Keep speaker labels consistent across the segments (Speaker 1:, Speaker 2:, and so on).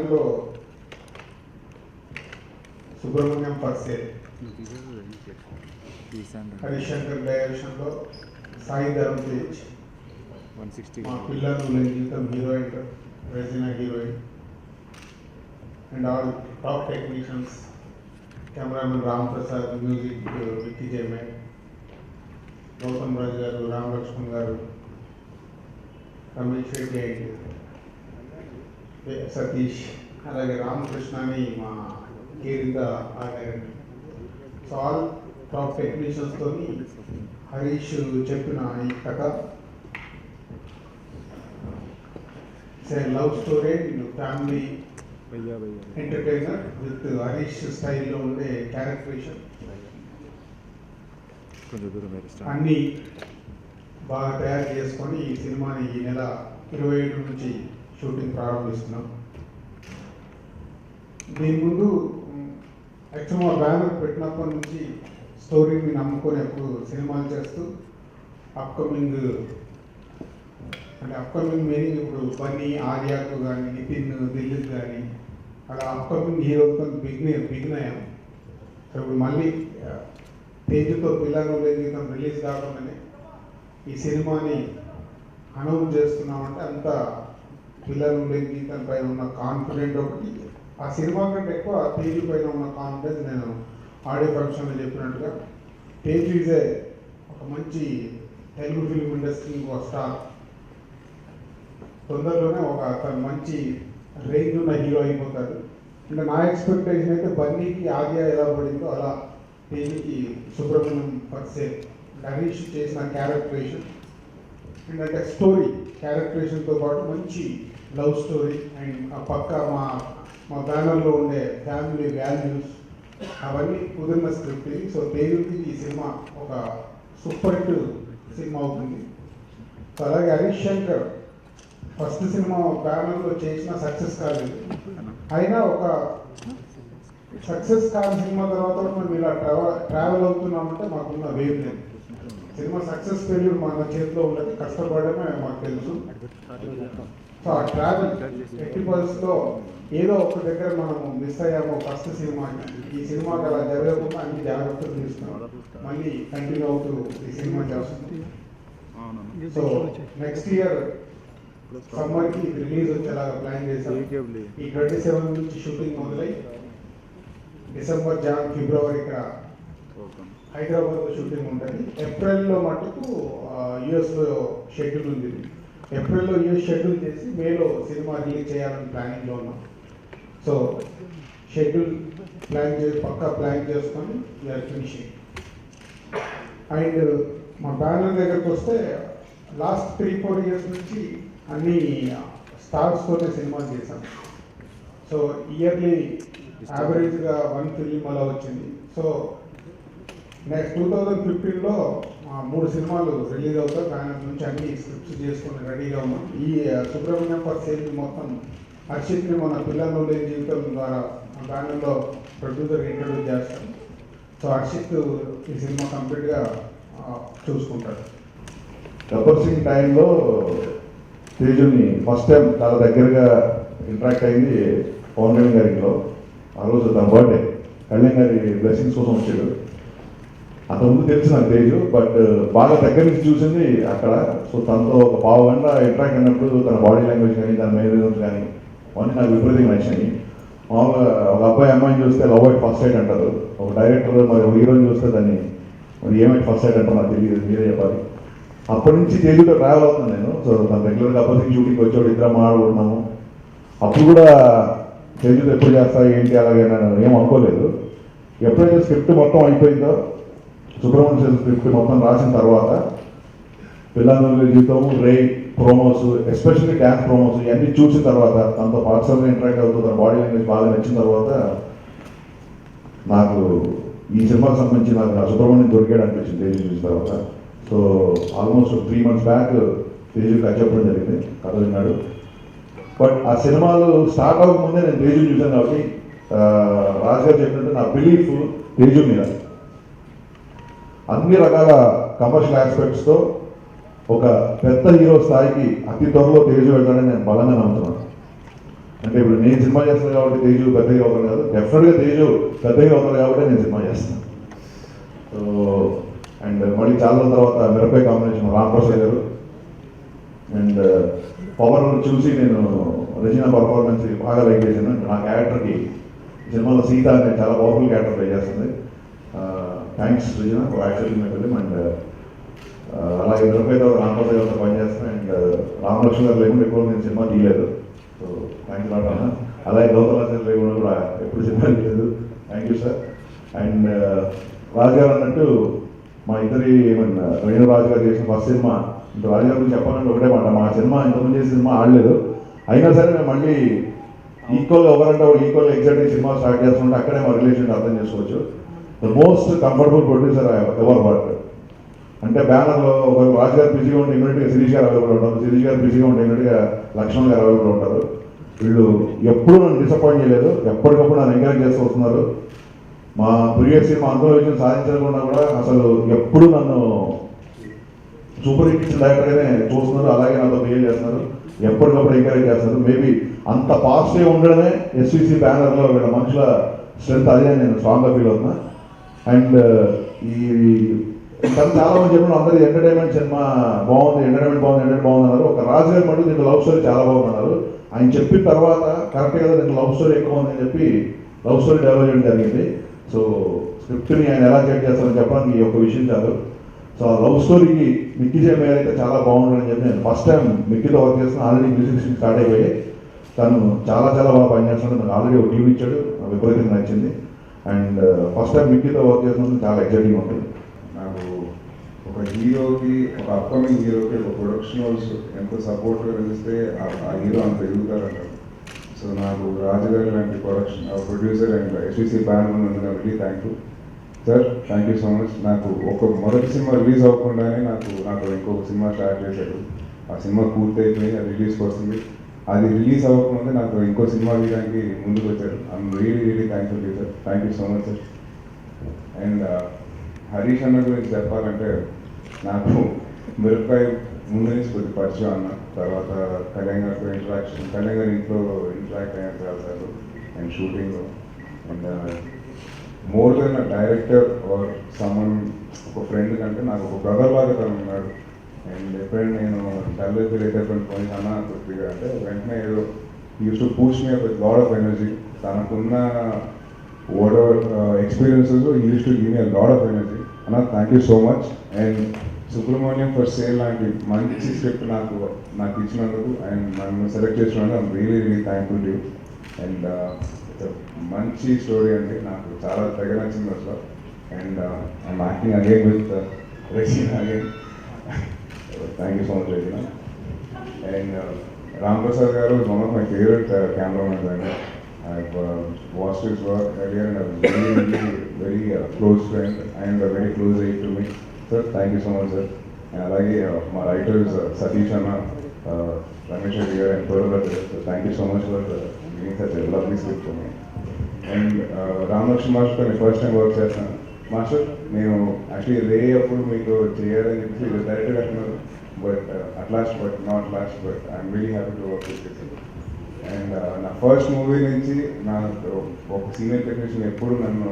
Speaker 1: బ్యానర్లో సుబ్రహ్మణ్యం పర్సే, హరిశంకర్ డైరెక్షన్లో సాయి ధరమ్ తేజ్, మా పిల్లలు జీవితం heroine Regina heroine, and all top technicians, cameraman Ram Prasad, music Vicky జయమే, గౌతమ్ రాజు గారు, రామ్ లక్ష్మణ్ గారు, రమేష్ రెడ్డి అండ్ సతీష్, అలాగే రామకృష్ణ అని మా కేరింద ఆర్ట్. సో ఆల్ టాప్ టెక్నీషియన్స్తో హరీష్ చెప్పిన ఈ కథ love story family entertainer with Harish స్టైల్లో ఉండే క్యారెక్టరేషన్ అన్నీ బాగా తయారు చేసుకొని ఈ సినిమాని ఈ నెల 27 నుంచి షూటింగ్ ప్రారంభిస్తున్నాం. దీని ముందు యాక్చువల్ మా బ్యానర్ పెట్టినప్పటి నుంచి స్టోరీని నమ్ముకొని ఎప్పుడు సినిమాలు చేస్తూ అప్కమింగ్ మీనింగ్ ఇప్పుడు బన్నీ, ఆర్యాకు కానీ, నితిన్, దిల్లీప్ కానీ అలా అప్కమింగ్ హీరోతో బిగిన్ అయ్యాం. సో ఇప్పుడు మళ్ళీ తేజుతో పిల్లలు జీవితం రిలీజ్ కాకుండానే ఈ సినిమాని అనౌన్స్ చేస్తున్నామంటే అంత పిల్లలు జీవితం పైన ఉన్న కాన్ఫిడెంట్ ఒకటి, ఆ సినిమా కంటే ఎక్కువ తేజు పైన ఉన్న కాన్ఫిడెన్స్. నేను ఆడియో ఫంక్షన్లో చెప్పినట్టుగా తేజు ఈజ్ ఒక మంచి తెలుగు ఫిల్మ్ ఇండస్ట్రీ ఒక స్టార్, తొందరలోనే తను మంచి రేంజ్ ఉన్న హీరో అయిపోతాడు. అంటే నా ఎక్స్పెక్టేషన్ అయితే బన్నీకి ఆర్య ఎలా పడిందో అలా తేజుకి సుబ్రహ్మణ్యం పర్సే హరీష్ చేసిన క్యారెక్టరేషన్ అండ్ అంటే స్టోరీ క్యారెక్టరేషన్తో పాటు మంచి లవ్ స్టోరీ అండ్ ఆ పక్క మా బ్యానర్లో ఉండే ఫ్యామిలీ వాల్యూస్ అవన్నీ కుదిరిన స్క్రిప్ట్ ఇది. సో తేజుకి ఈ సినిమా ఒక సూపర్ హిట్ సినిమా అవుతుంది. సో అలాగే హరీష్ శంకర్ ఫస్ట్ సినిమా బ్యానర్లో చేసిన సక్సెస్ కాలేదు, అయినా ఒక సక్సెస్ కాని సినిమా తర్వాత మేము ఇలా ట్రావెల్ అవుతున్నామంటే మాకున్న వేవ్ లేదు. సినిమా సక్సెస్ ఫెయిల్యూర్ మన చేతిలో ఉండదు, కష్టపడమే మాకు తెలుసు. సో ఆ ట్రావెల్ ఎట్టి పరిస్థితిలో ఏదో ఒక దగ్గర మనము మిస్ అయ్యాము ఫస్ట్ సినిమాకి. ఈ సినిమాకి అలా జరగకుండా అన్ని జాగ్రత్తలు తీసుకున్నాం, మళ్ళీ కంటిన్యూ అవుతూ ఈ సినిమా చేస్తుంది. సో నెక్స్ట్ ఇయర్ సమ్మర్కి రిలీజ్ వచ్చేలాగా ప్లాన్ చేశాం. ఈ 27 నుంచి షూటింగ్ మొదలై డిసెంబర్, ఫిబ్రవరి ఇక్కడ హైదరాబాద్లో షూటింగ్ ఉంటుంది. ఏప్రిల్లో మటుకు యుఎస్లో షెడ్యూల్ ఉంది. ఏప్రిల్లో యుఎస్ షెడ్యూల్ చేసి మేలో సినిమా రిలీజ్ చేయాలని ప్లానింగ్లో ఉన్నాం. సో షెడ్యూల్ పక్కా ప్లాన్ చేసుకొని వీఆర్ ఫినిషింగ్. అండ్ మా బ్యానర్ దగ్గరకు వస్తే లాస్ట్ 3-4 ఇయర్స్ నుంచి అన్ని స్టార్స్తోనే సినిమాలు చేశాం. సో ఇయర్లీ యావరేజ్గా 1 ఫిలిం అలా వచ్చింది. సో నెక్స్ట్ 2015లో 3 సినిమాలు రిలీజ్ అవుతాయి. దాని నుంచి అన్ని స్క్రిప్ట్స్ చేసుకుని రెడీగా ఉన్నాం. ఈ సుబ్రహ్మణ్యం పర్సేని మొత్తం హర్షిత్ని మన పిల్లలు లేని జీవితం ద్వారా బ్యానర్లో ప్రొడ్యూసర్ ఇంట్రడ్యూస్ చేస్తాం. సో హర్షిత్ ఈ సినిమా కంప్లీట్గా చూసుకుంటాడు.
Speaker 2: గబ్బర్ సింగ్ టైంలో తేజుని ఫస్ట్ టైం చాలా దగ్గరగా ఇంటరాక్ట్ అయింది పవన్ కళ్యాణ్ గారిలో. ఆ రోజు తన బర్త్డే, కళ్యాణ్ గారి బ్లెస్సింగ్స్ కోసం వచ్చాడు. అంతకుముందు తెలుసు నాకు తేజు, బట్ బాగా దగ్గర నుంచి చూసింది అక్కడ. సో తనతో ఒక పావు గంట ఇంటరాక్ట్ అయినప్పుడు తన బాడీ లాంగ్వేజ్ కానీ తన మేనేజర్స్ కానీ అవన్నీ నాకు విపరీతంగా నచ్చాయి. మామూలుగా ఒక అబ్బాయి అమ్మాయిని చూస్తే లవ్ అట్ ఫస్ట్ సైట్ అంటారు, ఒక డైరెక్టర్ మరి ఒక హీరోని చూస్తే దాన్ని మరి ఏమైతే ఫస్ట్ సైట్ అంటారు నాకు తెలియదు, మీరే చెప్పాలి. అప్పటి నుంచి తేజుతో ట్రావెల్ అవుతున్నాను నేను. సో తను రెగ్యులర్గా అపోజింగ్ షూటింగ్ వచ్చాడు, ఇద్దరం మాట్లాడుకుంటున్నాము. అప్పుడు కూడా తేజుతో ఎప్పుడు చేస్తా ఏంటి అలాగే నేను ఏం అనుకోలేదు. ఎప్పుడైతే స్క్రిప్ట్ మొత్తం అయిపోయిందో, సుబ్రహ్మణ్యం స్క్రిప్ట్ మొత్తం రాసిన తర్వాత పిల్లల జీవితం, రే ప్రోమోస్, ఎస్పెషల్లీ డ్యాన్స్ ప్రోమోస్ ఇవన్నీ చూసిన తర్వాత తనతో పర్సనల్గా ఇంటరాక్ట్ అవుతూ తన బాడీ లాంగ్వేజ్ బాగా నచ్చిన తర్వాత నాకు ఈ సినిమాకి సంబంధించి నాకు సుబ్రహ్మణ్యం దొరికాడు అనిపించింది తేజు చూసిన తర్వాత. So almost 3 months back Teju cut చెప్పడం జరిగింది, కథ విన్నాడు. బట్ ఆ సినిమాలు స్టార్ట్ అవ్వకముందే నేను తేజు చూశాను కాబట్టి రాజుగారు చెప్పినట్టు నా బిలీఫ్ తేజు మీద అన్ని రకాల కమర్షియల్ ఆస్పెక్ట్స్తో ఒక పెద్ద హీరో స్థాయికి అతి త్వరలో తేజు వెళ్తాడని నేను బలంగా నమ్ముతున్నాను. అంటే ఇప్పుడు నేను సినిమా చేస్తాను కాబట్టి తేజు పెద్దగా అవుతాను కాదు, డెఫినెట్గా తేజు పెద్దగా అవుతాను కాబట్టి నేను సినిమా చేస్తాను. సో అండ్ మళ్ళీ చాలా రోజుల తర్వాత మిరపకాయ కాంబినేషన్ రాంప్రసాద్ గారు అండ్ పవర్ చూసి నేను రచన పర్ఫార్మెన్స్ బాగా లైక్ చేశాను. నా క్యారెక్టర్కి సినిమాలో సీత నేను చాలా పవర్ఫుల్ క్యారెక్టర్ ప్లే చేస్తుంది. Thanks Rachana for actually my film. And అలాగే మిరపకాయతో రాంప్రసాద్ గారితో పనిచేస్తాను. అండ్ రామలక్ష్మణ్ గారు లేకుండా ఎప్పుడు నేను సినిమా తీయలేదు. సో థ్యాంక్స్ లాట్ అన్న. అలాగే గౌతమ్ సార్ లేకుండా కూడా ఎప్పుడు సినిమా తీయలేదు. Thank you sir. అండ్ రాజు గారు అన్నట్టు మా ఇద్దరి వేణు రాజు గారు చేసిన ఫస్ట్ సినిమా. ఇంకా రాజు గారి గురించి చెప్పాలంటే ఒకటే మాట, మా సినిమా ఇంతకుముందు చేసిన సినిమా ఆడలేదు, అయినా సరే మేము మళ్ళీ ఈక్వల్గా ఒకరంటే వాళ్ళు ఈక్వల్గా ఎగ్జాక్ట్గా సినిమా స్టార్ట్ చేస్తుంటే అక్కడే మా రిలేషన్ అర్థం చేసుకోవచ్చు. The most comfortable producer ever work. అంటే బ్యానర్లో ఒక రాజు గారు బిజీగా ఉంటే ఇమీడియట్గా శిరీష్ గారు అవైలబుల్ ఉంటారు, శిరీష్ గారు బిజీగా ఉంటే ఇమీడియట్గా లక్ష్మణ్ గారు అవైలబుల్ ఉంటారు. వీళ్ళు ఎప్పుడూ నన్ను డిసప్పాయింట్ చేయలేదు, ఎప్పటికప్పుడు నన్ను ఎంకరేజ్ చేస్తూ వస్తున్నారు. మా ప్రీవియస్ సినిమా అందులో విజయం సాధించకుండా కూడా అసలు ఎప్పుడు నన్ను సూపర్ హిట్ ఇచ్చిన డైరెక్టర్గానే చూస్తున్నారు. అలాగే నాతో బిహేవ్ చేస్తున్నారు, ఎప్పటికప్పుడు ఎంకరేజ్ చేస్తున్నారు. మేబీ అంత పాజిటివ్ ఉండడమే ఎస్విసి బ్యానర్లో వీళ్ళ మనుషుల స్ట్రెంత్, అదే నేను స్ట్రాంగ్గా ఫీల్ అవుతున్నా. అండ్ ఈ చాలా మంది చెప్పిన అందరూ ఎంటర్టైన్మెంట్ సినిమా బాగుంది, ఎంటర్టైన్మెంట్ బాగుంది అన్నారు. ఒక రాజు గారి మటుకు దీంట్లో లవ్ స్టోరీ చాలా బాగుంది అన్నారు. ఆయన చెప్పిన తర్వాత కరెక్ట్ కదా దీంట్లో లవ్ స్టోరీ ఎక్కువ ఉందని చెప్పి లవ్ స్టోరీ డెవలప్ చేయడం జరిగింది. సో స్క్రిప్ట్ని ఆయన ఎలా చెక్ చేస్తారని చెప్పడానికి ఈ ఒక్క విషయం కాదు. సో ఆ లవ్ స్టోరీకి మిక్కీ జే మేయర్ అయితే చాలా బాగుంటుందని చెప్పి నేను ఫస్ట్ టైం మిక్కీతో వర్క్ చేస్తున్నా. ఆల్రెడీ మ్యూజిక్ స్టార్ట్ అయిపోయి తను చాలా చాలా బాగా పనిచేస్తున్నాడు. నాకు ఆల్రెడీ ఒక ట్యూన్ ఇచ్చాడు, నాకు విపరీతంగా నచ్చింది. అండ్ ఫస్ట్ టైం మిక్కీతో వర్క్ చేస్తున్నందుకు చాలా ఎక్సైటింగ్ ఉంటుంది.
Speaker 3: నాకు ఒక హీరోకి, ఒక అప్కమింగ్ హీరోకి ఒక ప్రొడక్షన్ హౌస్ ఎంత సపోర్ట్గా నిలిస్తే ఆ హీరో అంత ఎదుగుతారంటారు. సో నాకు రాజుగారి లాంటి ప్రొడ్యూసర్ అండ్ ఎస్విసి బ్యానర్ ఉన్నందుకు really thankful sir. Thank you so much. నాకు ఒక మొదటి సినిమా రిలీజ్ అవ్వకుండానే నాకు ఇంకొక సినిమా స్టార్ట్ చేశాడు. ఆ సినిమా పూర్తి అయిపోయి అది రిలీజ్కి వస్తుంది. అది రిలీజ్ అవ్వకముందే నాకు ఇంకో సినిమా తీయడానికి ముందుకు వచ్చారు. I'm really thankful sir. Thank you so much sir. And Harish అన్న గురించి చెప్పాలంటే నాకు మిరపకాయ ముందు నుంచి కొద్ది పరిచయం అన్న, తర్వాత కళ్యాణ్ గారితో ఇంటరాక్షన్, కళ్యాణ్ గారి ఇంట్లో ఇంటరాక్ట్ అయ్యాను చాలాసార్లు అండ్ షూటింగ్లో. And more than a director or someone, ఒక ఫ్రెండ్ కంటే నాకు ఒక బ్రదర్ లాగా తను ఉన్నాడు. అండ్ ఎప్పుడైనా నేను డల్గా ఫీల్ అయితే కొన్ని అన్న కొద్దిగా అంటే వెంటనే ఏదో use to push me up with lot of energy. తనకున్న whatever experiences, he used to give me a lot of energy. Anna, thank you so much. And Subramaniam for sale లాంటి మంచి స్క్రిప్ట్ నాకు ఇచ్చినందుకు అండ్ నన్ను select చేసినందుకు I'm really thankful to you. And మంచి story అండి, నాకు చాలా తెగ నచ్చింది అసలు. And I'm acting again with Regina again. Thank you so much Regina. And Ramprasad garu is one of my favourite cameramen అండి. I've watched his work earlier and I was very close friend and a very close aide to me. Sir, thank you so much, sir. And alage my writers Satish Anna, Ramesh Reddy and Purula, so thank you so much for giving such a lovely script for me. And Ramalakshmi Master ni first time work chestanu. Master, నేను actually రే అప్పుడు మీకు చేయాలని చెప్పి director అంటున్నారు, but at last but not last, but I'm really happy to work with you. And నా first movie నుంచి నాకు ఒక సీనియర్ టెక్నీషియన్ ఎప్పుడు నన్ను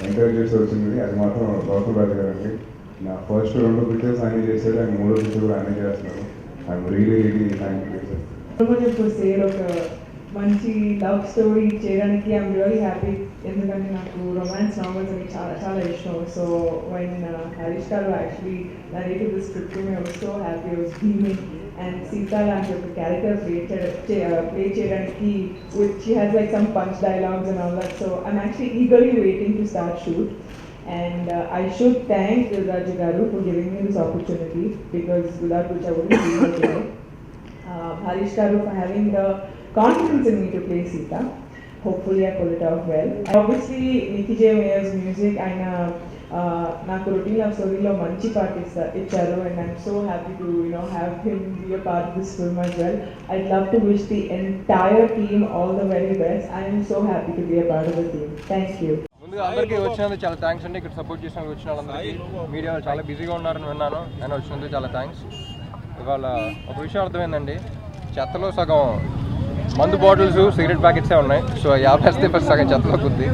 Speaker 3: ఎంకరేజ్ చేస్తూ వచ్చింది, అది మాత్రం గౌతమ్ రాజు గారు అండి. నా ఫస్ట్ 2 పిక్చర్స్ ఆయన చేశారు అండ్ 3 పిక్చర్ కూడా ఆయన చేస్తున్నారు. I'm really thank you sir.
Speaker 4: ఒక మంచి లవ్ స్టోరీ చేయడానికి ఐఎమ్ రియలీ హ్యాపీ, ఎందుకంటే నాకు రొమాన్స్ నావెల్స్ అని చాలా చాలా ఇష్టం. సో when హరీష్ గారు actually narrated the script to me, I was so happy, I was beaming. And Sita లాంటి ఒక క్యారెక్టర్ ప్లే చేయడానికి she has like some punch dialogues and all that, so I'm actually eagerly waiting to start shoot. And I should thank Dilraju garu for giving me this opportunity, because without which I wouldn't be here today. Harish garu for having the confidence in me to play Sita. Hopefully I pull it off well. Obviously Mickey J Mayer's music, ఆయన నాకు routine love స్టోరీలో మంచి part ఇచ్చారు, and I'm so happy to have him be a part of this film as well. I'd love to wish the entire team all the very best. I'm so happy to be a part of the team. Thank you.
Speaker 5: ముందుగా అందరికీ వచ్చినందుకు చాలా thanks అండి. ఇక్కడ support చేసినందుకు వచ్చిన వాళ్ళందరికీ, media చాలా బిజీగా ఉన్నారని విన్నాను, నేను వచ్చినందుకు చాలా థ్యాంక్స్. ఇవాళ ఒక విషయం అర్థమైందండి, చెత్తలో సగం మందు బాటిల్స్ సిగరెట్ ప్యాకెట్సే ఉన్నాయి. సో 50 ఫస్ట్ సగం చెత్తలో కొద్ది